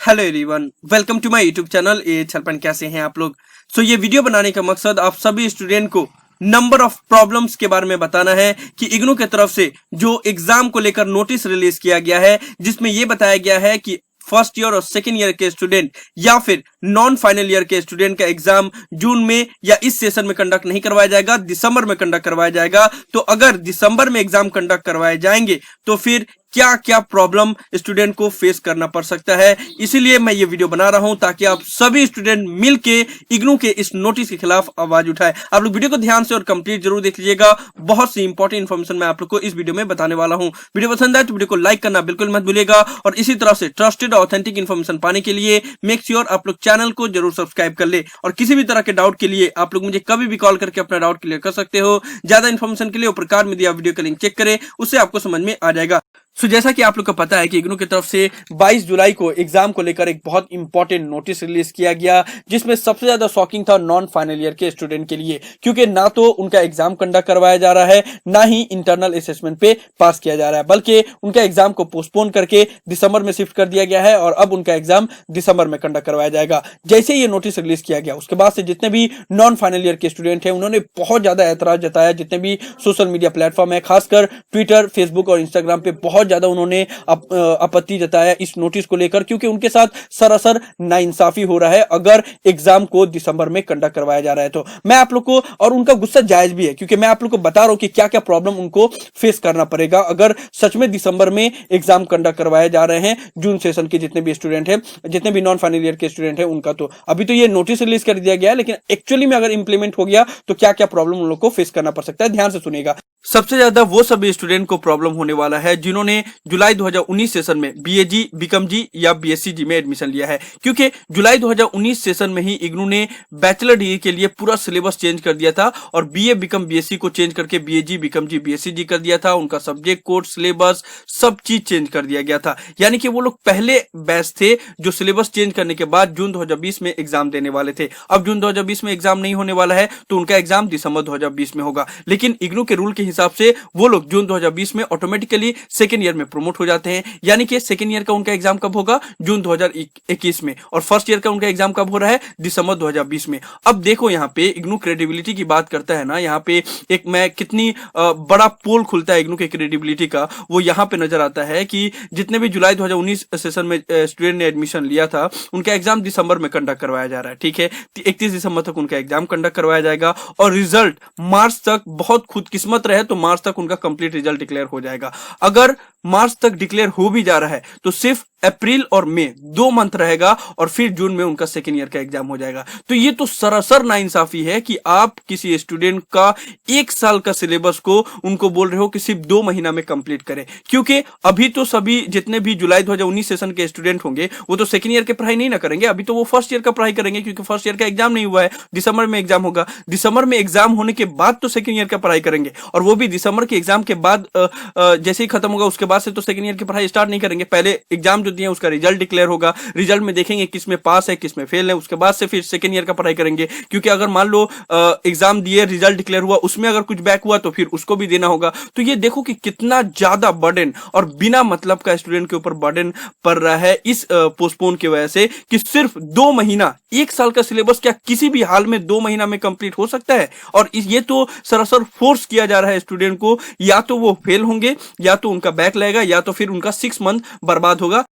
Hello everyone, welcome to my YouTube channel. ये छलपन कैसे हैं आप लोग। ये वीडियो बनाने का मकसद आप सभी स्टूडेंट को नंबर ऑफ प्रॉब्लम्स के बारे में बताना है कि इग्नू की तरफ से जो एग्जाम को लेकर नोटिस रिलीज किया गया है, जिसमें ये बताया गया है कि फर्स्ट ईयर और सेकेंड ईयर के स्टूडेंट या फिर नॉन फाइनल ईयर के स्टूडेंट का एग्जाम जून में या इस सेशन में कंडक्ट नहीं करवाया जाएगा, दिसंबर में कंडक्ट करवाया जाएगा। तो अगर दिसंबर में एग्जाम कंडक्ट करवाए जाएंगे तो फिर क्या क्या प्रॉब्लम स्टूडेंट को फेस करना पड़ सकता है। इसीलिए मैं ये वीडियो बना रहा हूं ताकि आप सभी स्टूडेंट मिलके इग्नू के इस नोटिस के खिलाफ आवाज उठाए। आप लोग वीडियो को ध्यान से और कंप्लीट जरूर देख लीजिएगा। बहुत सी इंपॉर्टेंट इन्फॉर्मेशन मैं आप लोग को इस वीडियो में बताने वाला हूं। वीडियो पसंद आए तो वीडियो को लाइक करना बिल्कुल मत भूलिएगा और इसी तरह से ट्रस्टेड और ऑथेंटिक इन्फॉर्मेशन पाने के लिए मेक श्योर आप लोग चैनल को जरूर सब्सक्राइब कर ले। और किसी भी तरह के डाउट के लिए आप लोग मुझे कभी भी कॉल करके अपना डाउट क्लियर कर सकते हो। ज्यादा इन्फॉर्मेशन के लिए ऊपर कार्ड में दिया वीडियो का लिंक चेक करें, उससे आपको समझ में आ जाएगा। जैसा कि आप लोग को पता है कि इग्नू की तरफ से 22 जुलाई को एग्जाम को लेकर एक बहुत इंपॉर्टेंट नोटिस रिलीज किया गया, जिसमें सबसे ज्यादा शॉकिंग था नॉन फाइनल ईयर के स्टूडेंट के लिए, क्योंकि ना तो उनका एग्जाम कंडक्ट करवाया जा रहा है, ना ही इंटरनल असेसमेंट पे पास किया जा रहा है, बल्कि उनका एग्जाम को पोस्टपोन करके दिसंबर में शिफ्ट कर दिया गया है और अब उनका एग्जाम दिसंबर में कंडक्ट करवाया जाएगा। जैसे ये नोटिस रिलीज किया गया उसके बाद से जितने भी नॉन फाइनल ईयर के स्टूडेंट हैं उन्होंने बहुत ज्यादा एतराज जताया। जितने भी सोशल मीडिया प्लेटफॉर्म है, खासकर ट्विटर, फेसबुक और इंस्टाग्राम पे बहुत ज्यादा उन्होंने आपत्ति जताया इस नोटिस को लेकर, क्योंकि उनके साथ सरासर नाइंसाफी हो रहा है अगर एग्जाम को दिसंबर में कंडक्ट करवाया जा रहा है। तो मैं आप लोग को, और उनका गुस्सा जायज भी है क्योंकि मैं आप लोग को बता रहा हूं कि क्या क्या प्रॉब्लम उनको फेस करना पड़ेगा अगर सच में दिसंबर में एग्जाम कंडक्ट करवाए जा रहे हैं जून सेशन के जितने भी स्टूडेंट हैं, जितने भी नॉन फाइनल ईयर के स्टूडेंट हैं उनका। तो अभी तो ये नोटिस रिलीज कर दिया गया है, लेकिन एक्चुअली में अगर इंप्लीमेंट हो गया तो क्या क्या प्रॉब्लम उन लोग को फेस करना पड़ सकता है, ध्यान से सुनिएगा। सबसे ज्यादा वो सभी स्टूडेंट को प्रॉब्लम होने वाला है जिन्होंने जुलाई 2019 सेशन में बीएजी, बीकॉम-जी या बीएससी-जी में एडमिशन लिया है, क्योंकि जुलाई 2019 सेशन में ही इग्नू ने बैचलर डिग्री के लिए पूरा सिलेबस चेंज कर दिया था और बीए, बीकॉम, बीएससी को चेंज करके बीएजी, बीकॉम-जी, बीएससी-जी कर दिया था। उनका सब्जेक्ट कोड, सिलेबस सब चीज चेंज कर दिया गया था, यानी कि वो लोग पहले बैच थे जो सिलेबस चेंज करने के बाद जून 2020 में एग्जाम देने वाले थे। अब जून 2020 में एग्जाम नहीं होने वाला है तो उनका एग्जाम दिसंबर 2020 में होगा, लेकिन इग्नू के रूल के हिसाब से वो लोग जून 2020 में ऑटोमेटिकली सेकेंड ईयर में प्रमोट हो जाते हैं, यानी कि सेकेंड ईयर का उनका एग्जाम कब होगा, जून 2021 में, और फर्स्ट ईयर का उनका एग्जाम कब हो रहा है, दिसंबर 2020 में। अब देखो यहाँ पे इग्नू क्रेडिबिलिटी की बात करता है ना, यहाँ पे एक मैं कितनी बड़ा पोल खुलता है इग्नू के क्रेडिबिलिटी का, वो यहाँ पे नजर आता है कि जितने भी जुलाई 2019 सेशन में स्टूडेंट ने एडमिशन लिया था उनका एग्जाम दिसंबर में कंडक्ट करवाया जा रहा है, ठीक है। 31 दिसंबर तक उनका एग्जाम कंडक्ट करवाया जाएगा और रिजल्ट मार्च तक, बहुत खुदकिस्मत रहे तो मार्च तक उनका कंप्लीट रिजल्ट डिक्लेयर हो जाएगा। अगर मार्च तक डिक्लेयर हो भी जा रहा है तो सिर्फ अप्रैल और मई 2 मंथ रहेगा और फिर जून में उनका सेकेंड ईयर का एग्जाम हो जाएगा। तो ये तो सरासर नाइंसाफी है कि आप किसी स्टूडेंट का 1 साल का सिलेबस को उनको बोल रहे हो कि सिर्फ 2 महीना में कंप्लीट करें, क्योंकि अभी तो सभी जितने भी जुलाई 2019 सेशन के स्टूडेंट होंगे वो तो सेकेंड ईयर की पढ़ाई नहीं ना करेंगे, अभी तो वो फर्स्ट ईयर का पढ़ाई करेंगे, क्योंकि फर्स्ट ईयर का एग्जाम नहीं हुआ है, दिसंबर में एग्जाम होगा। दिसंबर में एग्जाम होने के बाद तो सेकेंड ईयर का पढ़ाई करेंगे, और वो भी दिसंबर के एग्जाम के बाद जैसे ही खत्म होगा उसके बाद से तो सेकेंड ईयर की पढ़ाई स्टार्ट नहीं करेंगे। पहले एग्जाम जो दिए उसका रिजल्ट डिक्लेयर होगा, रिजल्ट में देखेंगे किस में पास है किस में फेल है, उसके बाद से फिर सेकेंड ईयर का पढ़ाई करेंगे, क्योंकि अगर मान लो एग्जाम दिए, रिजल्ट डिक्लेयर हुआ, उसमें अगर कुछ बैक हुआ तो फिर उसको भी देना होगा। तो ये देखो कि कितना ज्यादा बर्डन और बिना मतलब का स्टूडेंट के ऊपर बर्डन पड़ रहा है इस पोस्टपोन की वजह से, कि सिर्फ 2 महीना, 1 साल का सिलेबस क्या किसी भी हाल में 2 महीना में कंप्लीट हो सकता है। और ये तो सरासर फोर्स किया जा रहा है स्टूडेंट को, या तो वो फेल होंगे या तो उनका बैक लगेगा या तो फिर उनका 6 मंथ बर्बाद होगा।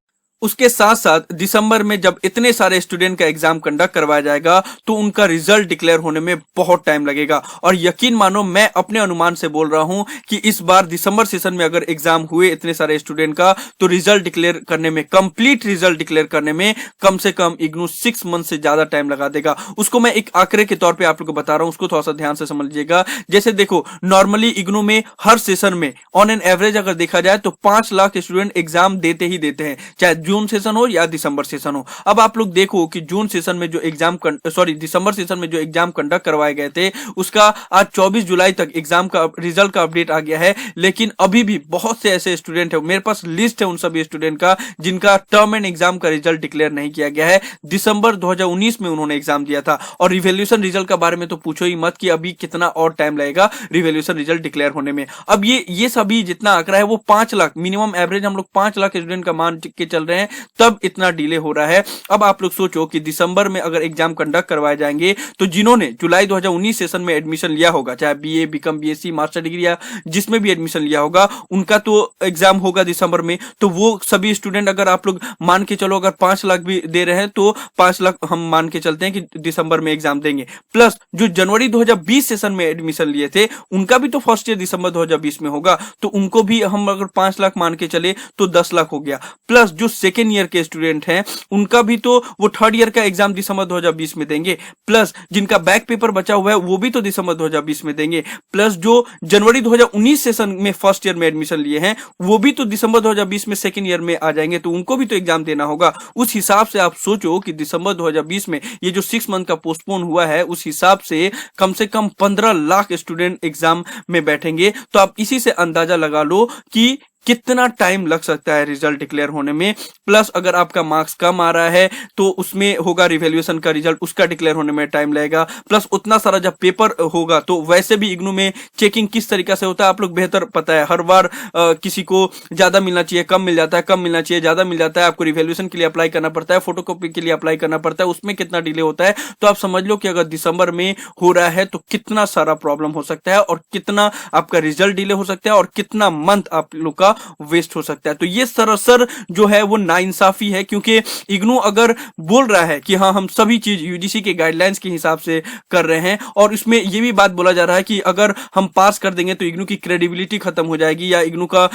उसके साथ साथ दिसंबर में जब इतने सारे स्टूडेंट का एग्जाम कंडक्ट करवाया जाएगा तो उनका रिजल्ट डिक्लेयर होने में बहुत टाइम लगेगा। और यकीन मानो मैं अपने अनुमान से बोल रहा हूं कि इस बार दिसंबर सेशन में अगर एग्जाम हुए इतने सारे स्टूडेंट का तो रिजल्ट डिक्लेयर करने में, कंप्लीट रिजल्ट डिक्लेयर करने में कम से कम इग्नू 6 मंथ से ज्यादा टाइम लगा देगा। उसको मैं एक आंकड़े के तौर पर आप लोग को बता रहा हूं, उसको थोड़ा सा ध्यान से समझ लीजिएगा। जैसे देखो, नॉर्मली इग्नू में हर सेशन में ऑन एन एवरेज अगर देखा जाए तो 5 लाख स्टूडेंट एग्जाम देते ही देते हैं, चाहे जून सेशन हो या दिसंबर सेशन हो। अब आप लोग देखो कि जून सेशन में जो एग्जाम दिसंबर सेशन में जो एग्जाम कंडक्ट करवाए गए थे उसका आज 24 जुलाई तक एग्जाम का रिजल्ट का अपडेट आ गया है, लेकिन अभी भी बहुत से ऐसे स्टूडेंट है, मेरे पास लिस्ट है उन सभी स्टूडेंट का जिनका टर्म एंड एग्जाम का रिजल्ट डिक्लेयर नहीं किया गया है। दिसंबर 2019 में उन्होंने एग्जाम दिया था। और रिवैल्यूएशन रिजल्ट का बारे में तो पूछो ही मत कि अभी कितना और टाइम लगेगा रिवैल्यूएशन रिजल्ट डिक्लेयर होने में। अब ये सभी जितना आंकड़ा है वो 5 लाख, मिनिमम एवरेज हम लोग 5 लाख स्टूडेंट का मान के चल रहे हैं रहे हैं, तब इतना डिले हो रहा है। अब आप लोग सोचो कि दिसंबर में अगर एग्जाम कंडक्ट करवाए जाएंगे तो जिन्होंने जुलाई 2019 सेशन में एडमिशन लिया होगा, चाहे BA, BCom, BSc, master degree या जिसमें भी एडमिशन लिया होगा, उनका तो एग्जाम होगा दिसंबर में। तो वो सभी स्टूडेंट, अगर आप लोग मान के चलो अगर 5 लाख भी दे रहे हैं तो 5 लाख हम मान के चलते हैं कि दिसंबर में एग्जाम देंगे। प्लस जो जनवरी 2020 सेशन में एडमिशन लिए थे उनका भी तो फर्स्ट ईयर दिसंबर 2020 में होगा, तो उनको भी हम अगर 5 लाख मान के चले तो 10 लाख हो गया। प्लस जो सेकेंड ईयर के स्टूडेंट हैं उनका भी तो वो थर्ड ईयर का एग्जाम दिसंबर 2020 में देंगे। प्लस जिनका बैक पेपर बचा हुआ है वो भी तो दिसंबर 2020 में देंगे। प्लस जो जनवरी 2019 सेशन में फर्स्ट ईयर में एडमिशन लिए हैं वो भी तो दिसंबर 2020 में सेकेंड ईयर में आ जाएंगे, तो उनको भी तो एग्जाम देना होगा। उस हिसाब से आप सोचो कि दिसंबर 2020 में ये जो 6 मंथ का पोस्टपोन हुआ है, उस हिसाब से कम 15 लाख स्टूडेंट एग्जाम में बैठेंगे। तो आप इसी से अंदाजा लगा लो कि कितना टाइम लग सकता है रिजल्ट डिक्लेयर होने में। प्लस अगर आपका मार्क्स कम आ रहा है तो उसमें होगा रिवैल्यूएशन का रिजल्ट, उसका डिक्लेयर होने में टाइम लगेगा। प्लस उतना सारा जब पेपर होगा तो वैसे भी इग्नू में चेकिंग किस तरीके से होता है आप लोग बेहतर पता है। हर बार किसी को ज्यादा मिलना चाहिए, कम मिल जाता है, कम मिलना चाहिए, ज्यादा मिल जाता है। आपको रिवैल्यूएशन के लिए अप्लाई करना पड़ता है, फोटोकॉपी के लिए अप्लाई करना पड़ता है, उसमें कितना डिले होता है। तो आप समझ लो कि अगर दिसंबर में हो रहा है तो कितना सारा प्रॉब्लम हो सकता है और कितना आपका रिजल्ट डिले हो सकता है और कितना मंथ आप लोग का वेस्ट हो सकता है। तो ये सरासर जो है वो नाइंसाफी है, क्योंकि इग्नू अगर बोल रहा है कि हाँ हम सभी चीज यूजीसी के गाइडलाइंस के हिसाब से कर रहे हैं और इसमें ये भी बात बोला जा रहा है कि अगर हम पास कर देंगे तो इग्नू की क्रेडिबिलिटी खत्म हो जाएगी या इग्नू का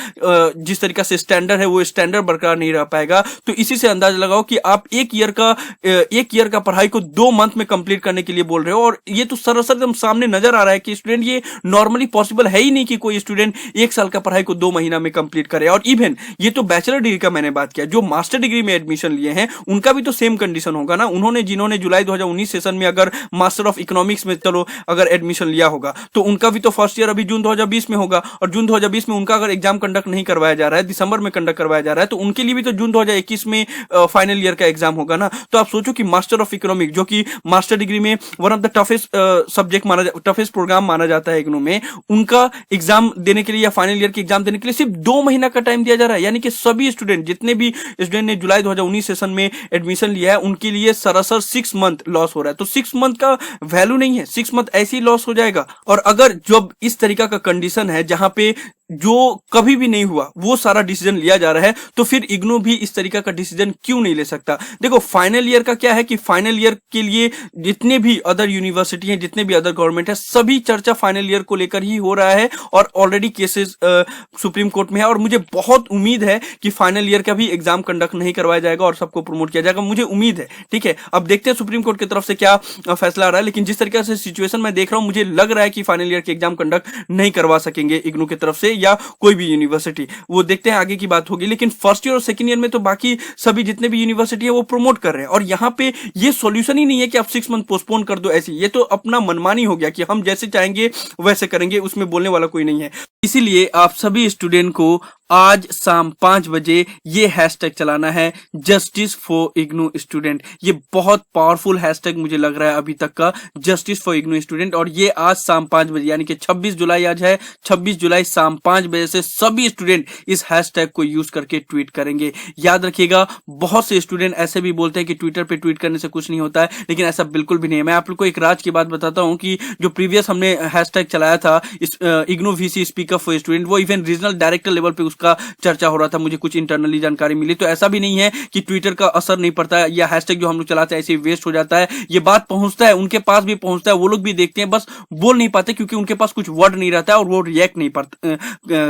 जिस तरीका से स्टैंडर्ड है वो स्टैंडर्ड बरकरार नहीं रह पाएगा। तो इसी से अंदाजा लगाओ कि आप एक ईयर का पढ़ाई को 2 मंथ में कंप्लीट करने के लिए बोल रहे हो, और ये तो सरासर एकदम सामने नजर आ रहा है कि स्टूडेंट ये नॉर्मली पॉसिबल है ही नहीं कि कोई स्टूडेंट 1 साल का पढ़ाई को 2 महीना में कंप्लीट करे। और इवन ये तो बैचलर डिग्री का मैंने बात किया, जो मास्टर डिग्री में एडमिशन लिए हैं उनका भी तो सेम कंडीशन होगा ना। जिन्होंने जुलाई 2019 सेशन में अगर मास्टर ऑफ इकोनॉमिक्स में चलो अगर एडमिशन लिया होगा तो उनका भी तो फर्स्ट ईयर अभी जून 2020 में होगा, और जून 2020 में उनका अगर एग्जाम कंडक्ट नहीं करवाया जा रहा है, दिसंबर में कंडक्ट करवाया जा रहा है, तो उनके लिए भी तो जून 2021 में फाइनल ईयर का एग्जाम होगा ना। तो आप सोचो कि मास्टर ऑफ इकोनॉमिक्स जो कि मास्टर डिग्री में one of the toughest subject toughest program माना जाता है इग्नू में, उनका एग्जाम देने के लिए या फाइनल ईयर के एग्जाम देने के लिए सिर्फ 2 महीना का टाइम दिया जा रहा है। यानी कि सभी स्टूडेंट, जितने भी स्टूडेंट ने जुलाई 2019 सेशन में एडमिशन लिया है, उनके लिए सरासर 6 मंथ लॉस हो रहा है। तो 6 मंथ का वैल्यू नहीं है, 6 मंथ ऐसे ही लॉस हो जाएगा। और अगर जब इस तरीका का कंडीशन है जहां पे जो कभी भी नहीं हुआ वो सारा डिसीजन लिया जा रहा है, तो फिर इग्नू भी इस तरीका का डिसीजन क्यों नहीं ले सकता। देखो फाइनल ईयर का क्या है कि फाइनल ईयर के लिए जितने भी अदर यूनिवर्सिटी हैं, जितने भी अदर गवर्नमेंट है, सभी चर्चा फाइनल ईयर को लेकर ही हो रहा है और ऑलरेडी केसेस सुप्रीम कोर्ट में है। और मुझे बहुत उम्मीद है कि फाइनल ईयर का भी एग्जाम कंडक्ट नहीं करवाया जाएगा और सबको प्रमोट किया जाएगा, मुझे उम्मीद है। ठीक है, अब देखते हैं सुप्रीम कोर्ट की तरफ से क्या फैसला आ रहा है, लेकिन जिस तरीके से सिचुएशन मैं देख रहा हूं, मुझे लग रहा है कि फाइनल ईयर के एग्जाम कंडक्ट नहीं करवा सकेंगे इग्नू की तरफ से या कोई भी यूनिवर्सिटी। वो देखते हैं आगे की बात होगी, लेकिन फर्स्ट ईयर और सेकंड ईयर में तो बाकी सभी जितने भी यूनिवर्सिटी है वो प्रमोट कर रहे हैं। और यहां पे ये सॉल्यूशन ही नहीं है कि आप 6 मंथ पोस्टपोन कर दो ऐसी, ये तो अपना मनमानी हो गया कि हम जैसे चाहेंगे वैसे करेंगे, उसमें बोलने वाला कोई नहीं है। इसीलिए आप सभी स्टूडेंट को आज शाम 5 बजे ये हैशटैग चलाना है, जस्टिस फॉर इग्नू स्टूडेंट। ये बहुत पावरफुल हैशटैग मुझे लग रहा है अभी तक का, जस्टिस फॉर इग्नू स्टूडेंट। और ये आज शाम 5 बजे यानी कि 26 जुलाई आज है, 26 जुलाई शाम 5 बजे से सभी स्टूडेंट इस हैशटैग को यूज करके ट्वीट करेंगे। याद रखिएगा, बहुत से स्टूडेंट ऐसे भी बोलते हैं कि ट्विटर पे ट्वीट करने से कुछ नहीं होता है, लेकिन ऐसा बिल्कुल भी नहीं है। मैं आप लोग को एक राज की बात बताता हूं कि जो प्रीवियस हमने हैशटैग चलाया था IGNOU VC speak up for student, वो इवन रीजनल डायरेक्टर लेवल पे का चर्चा हो रहा था, मुझे कुछ इंटरनली जानकारी मिली। तो ऐसा भी नहीं है कि ट्विटर का असर नहीं पड़ता है या हैशटैग जो हम लोग चलाते हैं ऐसे वेस्ट हो जाता है। ये बात पहुंचता है, उनके पास भी पहुंचता है, वो लोग भी देखते हैं, बस बोल नहीं पाते क्योंकि उनके पास कुछ वर्ड नहीं रहता है और वो रिएक्ट नहीं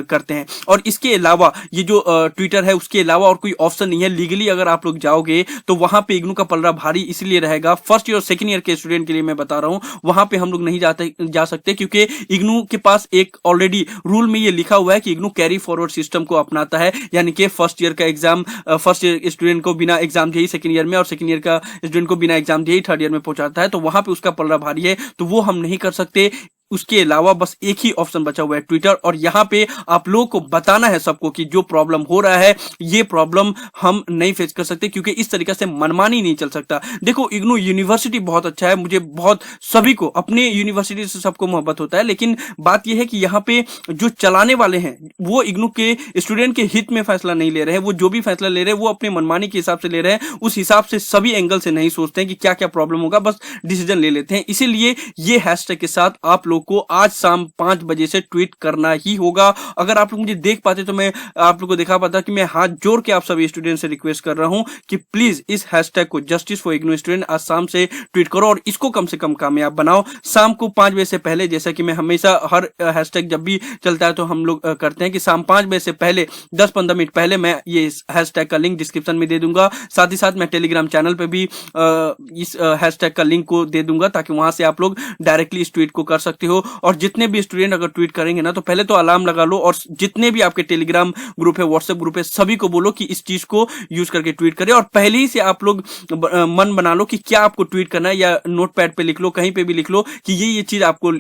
करते हैं। और इसके अलावा ये जो ट्विटर है उसके अलावा और कोई ऑप्शन नहीं है। लीगली अगर आप लोग जाओगे तो वहां पे इग्नू का पलड़ा भारी इसलिए रहेगा, फर्स्ट ईयर और सेकंड ईयर के स्टूडेंट के लिए मैं बता रहा हूं, वहां पे हम लोग नहीं जा सकते क्योंकि इग्नू के पास एक ऑलरेडी रूल में ये लिखा हुआ है कि इग्नू कैरी फॉरवर्ड सिस्टम को अपनाता है, यानी कि फर्स्ट ईयर का एग्जाम फर्स्ट ईयर स्टूडेंट को बिना एग्जाम दिए सेकंड ईयर में और सेकंड ईयर का स्टूडेंट को बिना एग्जाम दिए थर्ड ईयर में पहुंचाता है। तो वहां पे उसका पलड़ा भारी है, तो वो हम नहीं कर सकते। उसके अलावा बस एक ही ऑप्शन बचा हुआ है, ट्विटर। और यहाँ पे आप लोगों को बताना है सबको कि जो प्रॉब्लम हो रहा है ये प्रॉब्लम हम नहीं फेस कर सकते, क्योंकि इस तरीके से मनमानी नहीं चल सकता। देखो इग्नू यूनिवर्सिटी बहुत अच्छा है, मुझे बहुत सभी को अपने यूनिवर्सिटी से सबको मोहब्बत होता है, लेकिन बात यह है कि यहाँ पे जो चलाने वाले हैं वो इग्नू के स्टूडेंट के हित में फैसला नहीं ले रहे हैं। वो जो भी फैसला ले रहे हैं वो अपने मनमानी के हिसाब से ले रहे हैं, उस हिसाब से सभी एंगल से नहीं सोचते हैं कि क्या क्या प्रॉब्लम होगा, बस डिसीजन ले लेते हैं। इसीलिए ये हैशटैग के साथ आप लोग को आज शाम 5 बजे से ट्वीट करना ही होगा। अगर आप लोग मुझे देख पाते तो मैं आप लोग को दिखा पाता कि मैं हाथ जोड़ के आप सभी स्टूडेंट से रिक्वेस्ट कर रहा हूं कि प्लीज इस हैशटैग को जस्टिस फॉर इग्नू स्टूडेंट आज शाम से ट्वीट करो और इसको कम से कम कामयाब बनाओ। शाम को 5 बजे से पहले, जैसा कि मैं हमेशा हर हैशटैग जब भी चलता है तो हम लोग करते हैं कि शाम 5 बजे से पहले 10-15 मिनट पहले मैं ये हैशटैग का लिंक डिस्क्रिप्शन में दे दूंगा। साथ ही साथ मैं टेलीग्राम चैनल पे भी इस हैशटैग का लिंक को दे दूंगा, ताकि वहां से आप लोग डायरेक्टली इस ट्वीट को कर सकते हो। और जितने भी स्टूडेंट अगर ट्वीट करेंगे ना तो पहले तो अलार्म लगा लो, और जितने भी आपके टेलीग्राम ग्रुप है, व्हाट्सएप ग्रुप है, सभी को बोलो कि इस चीज को यूज करके ट्वीट करें। और पहले ही से आप लोग मन बना लो कि क्या आपको ट्वीट करना है, या नोटपैड पे लिख लो, कहीं पे भी लिख लो कि ये चीज आपको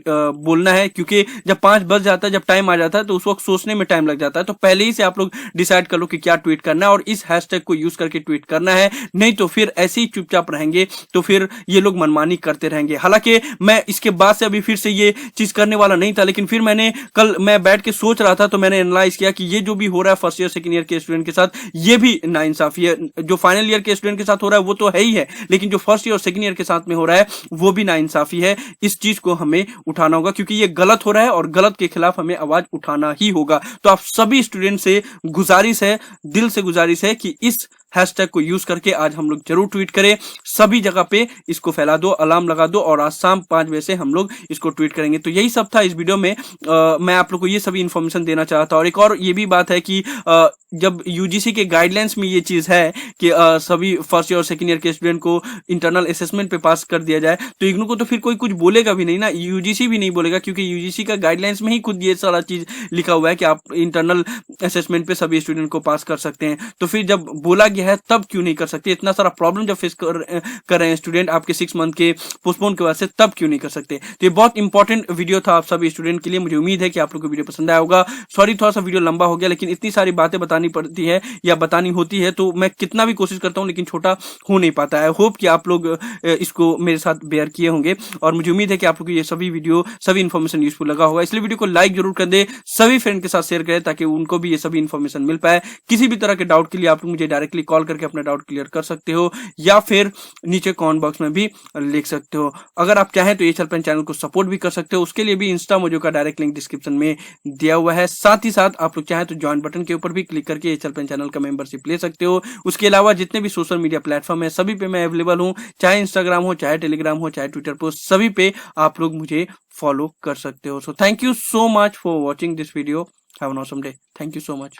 बोलना है। क्योंकि जब 5 बज जाता है, जब टाइम आ जाता है तो उस वक्त सोचने में टाइम लग जाता है। तो पहले ही से आप लोग डिसाइड कर लो कि क्या ट्वीट करना है और इस हैशटैग को यूज करके ट्वीट करना है। नहीं तो फिर ऐसे ही चुपचाप रहेंगे तो फिर ये लोग मनमानी करते रहेंगे। हालांकि मैं इसके बाद से अभी फिर से ये चीज करने वाला नहीं था, लेकिन फिर मैंने कल मैं बैठ के सोच रहा था तो मैंने एनालाइज किया कि ये जो भी हो रहा है फर्स्ट ईयर सेकंड ईयर के स्टूडेंट के साथ, ये भी नाइंसाफी है। जो फाइनल ईयर के स्टूडेंट के साथ हो रहा है वो तो है ही है, लेकिन जो फर्स्ट ईयर और सेकंड ईयर के साथ में हो रहा है वो भी नाइंसाफी है। इस चीज को हमें उठाना होगा, क्योंकि ये गलत हो रहा है और गलत के खिलाफ हमें आवाज उठाना ही होगा। तो आप सभी स्टूडेंट से गुजारिश है, दिल से गुजारिश है कि इस हैशटैग को यूज करके आज हम लोग जरूर ट्वीट करें। सभी जगह पे इसको फैला दो, अलार्म लगा दो, और आज शाम 5 बजे से हम लोग इसको ट्वीट करेंगे। तो यही सब था इस वीडियो में। मैं आप लोग को ये सभी इंफॉर्मेशन देना चाहता हूं। और एक और ये भी बात है कि जब यूजीसी के गाइडलाइंस में ये चीज है कि सभी फर्स्ट ईयर और सेकंड ईयर के स्टूडेंट को इंटरनल असेसमेंट पे पास कर दिया जाए, तो इग्नू को तो फिर कोई कुछ बोलेगा भी नहीं ना, यूजीसी भी नहीं बोलेगा, क्योंकि यूजीसी का गाइडलाइंस में ही खुद ये सारा चीज लिखा हुआ है कि आप इंटरनल असेसमेंट पे सभी स्टूडेंट को पास कर सकते हैं। तो फिर जब बोला गया है तब क्यों नहीं कर सकते? इतना सारा प्रॉब्लम जब फेस कर रहे हैं स्टूडेंट आपके 6 मंथ के पोस्टपोन की वजह से, तब क्यों नहीं कर सकते? तो ये बहुत इंपॉर्टेंट वीडियो था आप सभी स्टूडेंट के लिए। मुझे उम्मीद है कि आप लोग को वीडियो पसंद आया होगा। सॉरी थोड़ा सा वीडियो लंबा हो गया, लेकिन इतनी सारी बातें बतानी पड़ती है या बतानी होती है तो मैं कितना भी कोशिश करता हूं लेकिन छोटा हो नहीं पाता है। होप कि आप लोग इसको मेरे साथ बेयर किए होंगे, और मुझे उम्मीद है कि आप लोग को ये सभी वीडियो सभी इन्फॉर्मेशन यूजफुल लगा होगा। इसलिए वीडियो को लाइक जरूर कर दे, सभी फ्रेंड के साथ शेयर करें ताकि उनको भी ये सभी इन्फॉर्मेशन मिल पाए। किसी भी तरह के डाउट के लिए आप लोग मुझे डायरेक्टली कॉल करके अपना डाउट क्लियर कर सकते हो, या फिर नीचे कमेंट बॉक्स में भी लिख सकते हो। अगर आप चाहें तो ये चैनल चैनल को सपोर्ट भी कर सकते हो, उसके लिए भी इंस्टा मोजो का डायरेक्ट लिंक डिस्क्रिप्शन में दिया हुआ है। साथ ही साथ आप लोग चाहें तो ज्वाइन बटन के ऊपर भी क्लिक करके ये चैनल का मेंबरशिप ले सकते हो। उसके अलावा जितने भी सोशल मीडिया प्लेटफॉर्म है सभी पे मैं अवेलेबल हूं, चाहे इंस्टाग्राम हो, चाहे टेलीग्राम हो, चाहे ट्विटर पर, सभी पे आप लोग मुझे फॉलो कर सकते हो। So thank you so much for watching this video. Have an awesome day. Thank you so much.